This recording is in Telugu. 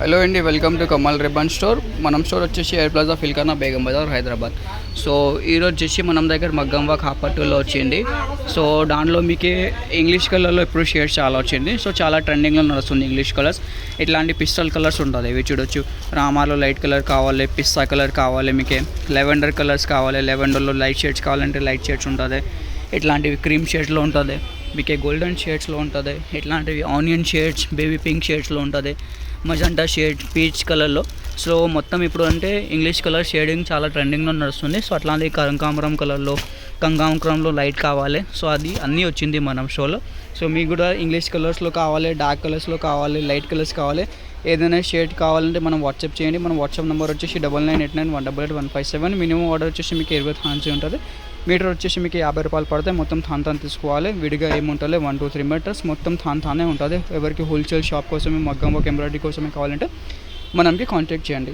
హలో అండి, welcome to Kamal ribbon store. మనం స్టోర్ వచ్చేసి air plaza Pilkhana Begum Bazar Hyderabad. So ఈరోజు వచ్చేసి మనం దగ్గర మగ్గం వర్క్ హాపట్టులో వచ్చింది. సో దాంట్లో మీకు ఇంగ్లీష్ కలర్లో ఇప్పుడు షేడ్స్ చాలా వచ్చింది. సో చాలా ట్రెండింగ్లో నడుస్తుంది ఇంగ్లీష్ కలర్స్. ఇట్లాంటి పిస్టల్ కలర్స్ ఉంటుంది, ఇవి చూడొచ్చు. రామాలో లైట్ కలర్ కావాలి, పిస్తా కలర్ కావాలి, మీకు లెవెండర్ కలర్స్ కావాలి, లెవెండర్లో లైట్ షేడ్స్ కావాలంటే లైట్ షేడ్స్ ఉంటుంది. ఇట్లాంటివి క్రీమ్ షేడ్స్లో ఉంటుంది, మీకు గోల్డెన్ షేడ్స్లో ఉంటుంది. ఇట్లాంటివి ఆనియన్ షేడ్స్, బేబీ పింక్ షేడ్స్లో ఉంటుంది, మజంటా షేడ్, పీచ్ కలర్లో. సో మొత్తం ఇప్పుడు అంటే ఇంగ్లీష్ కలర్ షేడింగ్ చాలా ట్రెండింగ్లో నడుస్తుంది. సో అట్లాంటి కనకాంబరం కలర్లో, కంగాంబరంలో లైట్ కావాలి. సో అది అన్నీ వచ్చింది మనం షోలో. సో మీకు కూడా ఇంగ్లీష్ కలర్స్లో కావాలి, డార్క్ కలర్స్లో కావాలి, లైట్ కలర్స్ కావాలి, ఏదైనా షేడ్ కావాలంటే మనం వాట్సాప్ చేయండి. మన వాట్సాప్ నెంబర్ వచ్చేసి 9989188157. మినిమం ఆర్డర్ వచ్చేసి మీకు 20 థాన్స్ ఉంటుంది. మీటర్ వచ్చేసి మీకు 50 రూపాయలు పడితే మొత్తం థాన్ తీసుకోవాలి. విడిగా ఏముంటుంది 1 2 3 మీటర్స్ మొత్తం థానే ఉంటుంది. ఎవరికి హోల్సేల్ షాప్ కోసమే, మగ్గం వర్క్ ఎంబ్రాయిడరీ కోసమే కావాలంటే మనకి కాంటాక్ట్ చేయండి.